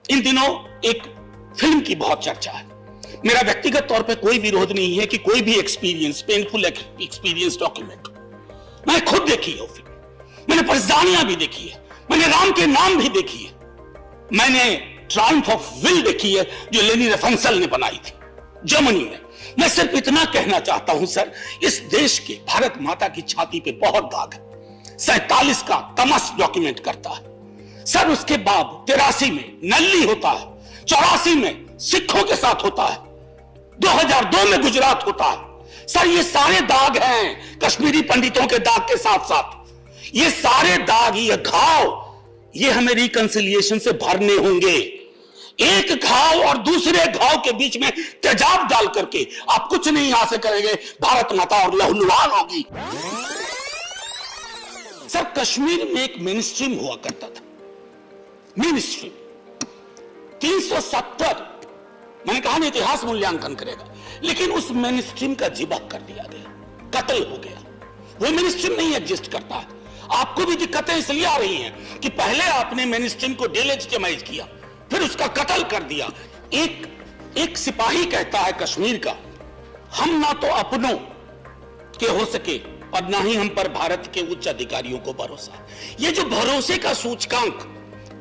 इन दिनों एक फिल्म की बहुत चर्चा है। मेरा व्यक्तिगत तौर पे कोई विरोध नहीं है कि कोई भी एक्सपीरियंस, पेनफुल एक्सपीरियंस डॉक्यूमेंट। मैंने खुद देखी है वो फिल्म, मैंने परजानियां भी देखी है, मैंने राम के नाम भी देखी है, मैंने ट्रायम्फ ऑफ विल देखी है जो लेनी रफंसल ने बनाई थी जर्मनी में। मैं सिर्फ इतना कहना चाहता हूं सर, इस देश के भारत माता की छाती पे बहुत दाग है। 47 का तमस डॉक्यूमेंट करता है सर, उसके बाद 83 में नल्ली होता है, 84 में सिखों के साथ होता है, 2002 में गुजरात होता है। सर ये सारे दाग हैं कश्मीरी पंडितों के दाग के साथ साथ। ये सारे दाग, ये घाव, ये हमें रिकंसिलिएशन से भरने होंगे। एक घाव और दूसरे घाव के बीच में तेजाब डाल करके आप कुछ नहीं हासिल करेंगे, भारत माता और लहूलुहान होगी। सर कश्मीर में एक मेन स्ट्रीम हुआ करता था, मेन स्ट्रीम 370, मैंने कहा ना इतिहास मूल्यांकन करेगा, लेकिन उस मेन स्ट्रीम का जिबा कर दिया गया, कत्ल हो गया। वो मेन स्ट्रीम नहीं एग्जिस्ट करता है। आपको भी दिक्कतें इसलिए आ रही हैं कि पहले आपने मेन स्ट्रीम को डिलेजिटिमाइज किया, फिर उसका कत्ल कर दिया। एक सिपाही कहता है कश्मीर का, हम ना तो अपनों के हो सके और ना ही हम पर भारत के उच्च अधिकारियों को भरोसा। ये जो भरोसे का सूचकांक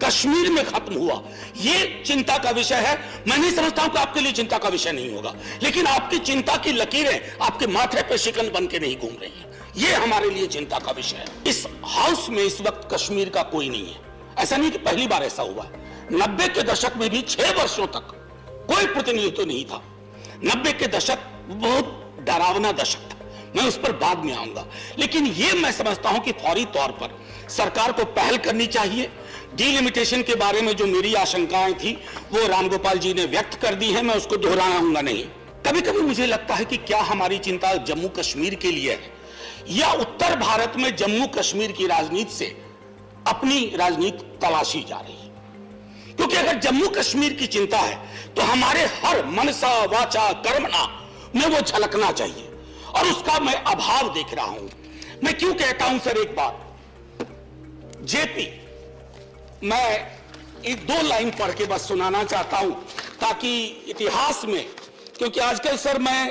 कश्मीर में खत्म हुआ, ये चिंता का विषय है। मैं नहीं समझता हूं कि आपके लिए चिंता का विषय नहीं होगा, लेकिन आपकी चिंता की लकीरें आपके माथे पे शिकन बन के नहीं घूम रही हैं। ये हमारे लिए चिंता का विषय है। इस हाउस में इस वक्त कश्मीर का कोई नहीं है। ऐसा नहीं कि पहली बार ऐसा हुआ है। 90 के दशक में भी 6 वर्षों तक कोई प्रतिनिधित्व नहीं था। 90 के दशक बहुत डरावना दशक था, मैं उस पर बाद में आऊंगा। लेकिन ये मैं समझता हूं कि फौरी तौर पर सरकार को पहल करनी चाहिए। डिलिमिटेशन के बारे में जो मेरी आशंकाएं थी वो रामगोपाल जी ने व्यक्त कर दी है, मैं उसको दोहराऊंगा नहीं। कभी कभी मुझे लगता है कि क्या हमारी चिंता जम्मू कश्मीर के लिए है या उत्तर भारत में जम्मू कश्मीर की राजनीति से अपनी राजनीति तलाशी जा रही है। क्योंकि अगर जम्मू कश्मीर की चिंता है तो हमारे हर मनसा वाचा कर्मणा में वो झलकना चाहिए, और उसका मैं अभाव देख रहा हूं। मैं क्यों कहता हूं सर, एक बात, जेपी, मैं एक 2 लाइन पढ़ के बस सुनाना चाहता हूं ताकि इतिहास में, क्योंकि आजकल सर मैं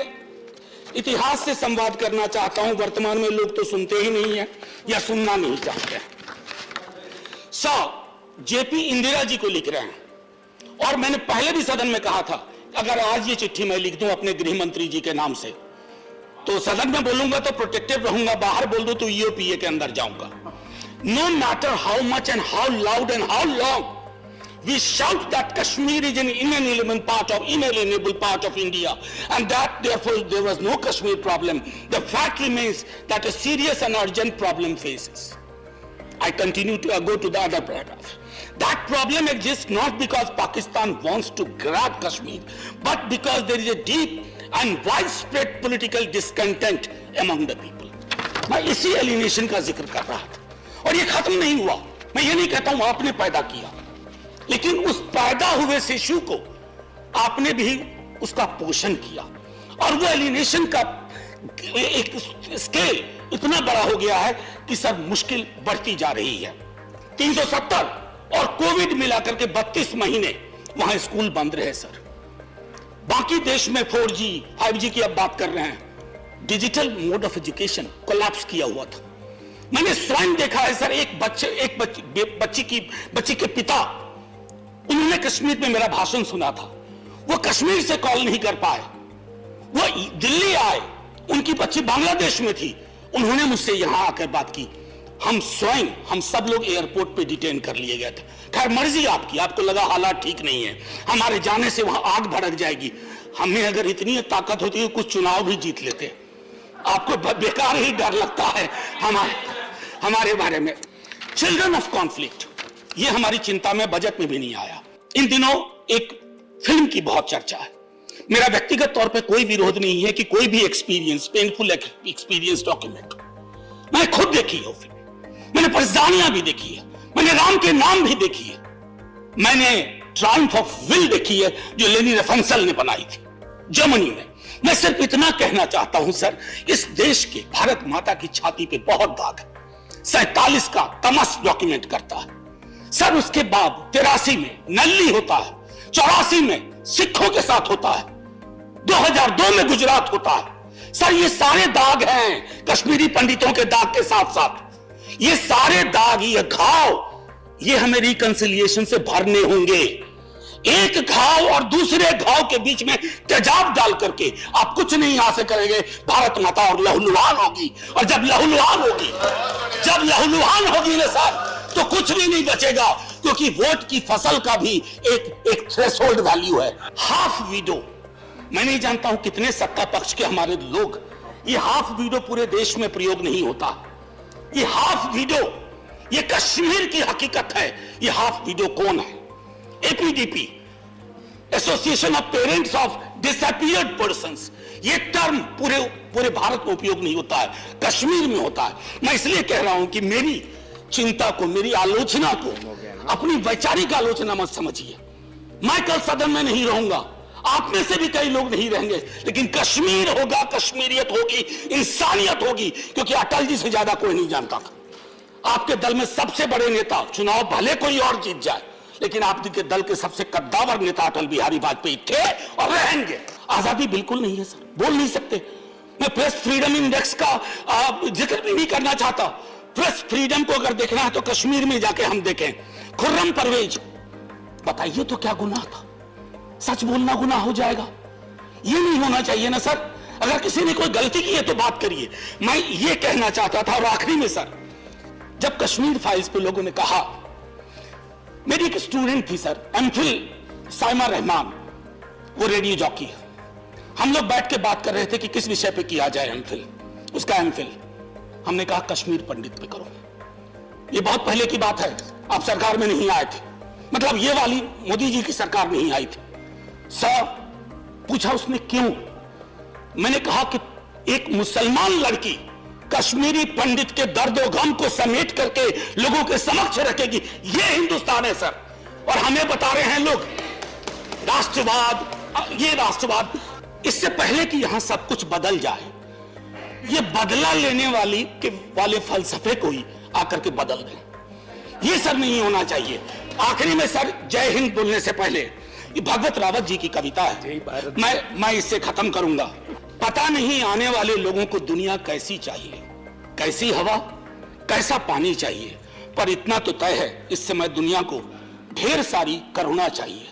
इतिहास से संवाद करना चाहता हूं। वर्तमान में लोग तो सुनते ही नहीं है या सुनना नहीं चाहते हैं। जेपी इंदिरा जी को लिख रहे हैं, और मैंने पहले भी सदन में कहा था अगर आज ये चिट्ठी मैं लिख दूं अपने गृह मंत्री जी के नाम से तो सदन में बोलूंगा तो प्रोटेक्टिव रहूंगा, बाहर बोल दूं तो ईओपीए के अंदर जाऊंगा। No matter how much and how loud and how long we shout that Kashmir is an inalienable part of India, and that therefore there was no Kashmir problem. The fact remains that a serious and urgent problem faces. I continue to go to the other paragraph. That problem exists not because Pakistan wants to grab Kashmir, but because there is a deep and widespread political discontent among the people. मैं इसी alienation का जिक्र कर रहा था, और ये खत्म नहीं हुआ। मैं ये नहीं कहता हूं आपने पैदा किया, लेकिन उस पैदा हुए शिशु को आपने भी उसका पोषण किया, और वो एलिनेशन का एक स्केल इतना बड़ा हो गया है कि सब मुश्किल बढ़ती जा रही है। 370 और कोविड मिलाकर के 32 महीने वहां स्कूल बंद रहे सर। बाकी देश में 4G 5G की अब बात कर रहे हैं। Digital mode of education collapse किया हुआ था। मैंने स्वयं देखा है सर, एक बच्ची के पिता, उन्होंने कश्मीर में मेरा भाषण सुना था, वो कश्मीर से कॉल नहीं कर पाए, वो दिल्ली आए, उनकी बच्ची बांग्लादेश में थी, उन्होंने मुझसे यहां आकर बात की। हम सब लोग एयरपोर्ट पे डिटेन कर लिए गए थे। खैर मर्जी आपकी, आपको लगा हालात ठीक नहीं है, हमारे जाने से वहां आग भड़क जाएगी। हमें अगर इतनी ताकत होती है कुछ चुनाव भी जीत लेते। आपको बेकार ही डर लगता है हमारे बारे में। चिल्ड्रन ऑफ कॉन्फ्लिक्ट, ये हमारी चिंता में बजट में भी नहीं आया। इन दिनों एक फिल्म की बहुत चर्चा है। मेरा व्यक्तिगत तौर पे कोई विरोध नहीं है कि कोई भी एक्सपीरियंस, पेनफुल एक्सपीरियंस डॉक्यूमेंट। मैंने खुद देखी है वो फिल्म, मैंने परजानियां भी देखी है, मैंने राम के नाम भी देखी है, मैंने ट्रायम्फ ऑफ विल देखी है जो लेनी रफंसल ने बनाई थी जर्मनी में। मैं सिर्फ इतना कहना चाहता हूं सर, इस देश के भारत माता की छाती पे बहुत दाग है। 47 का तमस डॉक्यूमेंट करता है सर उसके बाद 83 में नल्ली होता है, 84 में सिखों के साथ होता है, 2002 में गुजरात होता है। सर ये सारे दाग हैं कश्मीरी पंडितों के दाग के साथ साथ। ये सारे दाग, ये घाव, ये हमें रिकंसिलिएशन से भरने होंगे। एक घाव और दूसरे घाव के बीच में तेजाब डाल करके आप कुछ नहीं हासिल करेंगे। भारत माता और लहूलुहान होगी, और जब लहूलुहान होगी ना सर, तो कुछ भी नहीं बचेगा, क्योंकि वोट की फसल का भी एक थ्रेशोल्ड वैल्यू है। हाफ वीडो, मैं नहीं जानता हूं कितने सत्ता पक्ष के हमारे लोग, ये हाफ वीडो पूरे देश में प्रयोग नहीं होता। ये हाफ वीडो, ये कश्मीर की हकीकत है। ये हाफ वीडो कौन है? APDP, association of parents of disappeared persons. ये टर्म पूरे भारत में उपयोग नहीं होता है, कश्मीर में होता है। मैं इसलिए कह रहा हूं कि मेरी चिंता को, मेरी आलोचना को अपनी वैचारिक आलोचना मत समझिए। मैं कल सदन में नहीं रहूंगा, आप में से भी कई लोग नहीं रहेंगे, लेकिन कश्मीर होगा, कश्मीरियत होगी, इंसानियत होगी, क्योंकि अटल जी से ज्यादा कोई नहीं जानता था। आपके दल में सबसे बड़े नेता, चुनाव भले कोई और जीत जाए, लेकिन आपके दल के सबसे कद्दावर नेता अटल बिहारी वाजपेयी थे और रहेंगे। आजादी बिल्कुल नहीं है सर, बोल नहीं सकते। मैं प्रेस फ्रीडम इंडेक्स का जिक्र भी नहीं करना चाहता। प्रेस फ्रीडम को अगर देखना है तो कश्मीर में जाके हम देखें। खुर्रम परवेज, बताइए तो क्या गुनाह था? सच बोलना गुनाह हो जाएगा? ये नहीं होना चाहिए ना सर। अगर किसी ने कोई गलती की है तो बात करिए। मैं ये कहना चाहता था, और आखिरी में सर, जब कश्मीर फाइल्स पे लोगों ने कहा, मेरी एक स्टूडेंट थी सर, एमफिल साइमा रहमान, वो रेडियो जॉकी है। हम लोग बैठ के बात कर रहे थे कि किस विषय पे किया जाए एमफिल, उसका एमफिल। हमने कहा कश्मीर पंडित पे करो। ये बहुत पहले की बात है, आप सरकार में नहीं आए थे, मतलब ये वाली मोदी जी की सरकार नहीं आई थी। सर पूछा उसने क्यों? मैंने कहा कि एक मुसलमान लड़की कश्मीरी पंडित के दर्दो गम को समेट करके लोगों के समक्ष रखेगी, ये हिंदुस्तान है सर। और हमें बता रहे हैं लोग राष्ट्रवाद, ये राष्ट्रवाद। इससे पहले कि यहां सब कुछ बदल जाए, ये बदला लेने वाले फलसफे को ही आकर के बदल दें, ये सब नहीं होना चाहिए। आखिरी में सर, जय हिंद बोलने से पहले, ये भगवत रावत जी की कविता है, मैं इससे खत्म करूंगा। पता नहीं आने वाले लोगों को दुनिया कैसी चाहिए, कैसी हवा, कैसा पानी चाहिए, पर इतना तो तय है, इस समय दुनिया को ढेर सारी करुणा चाहिए।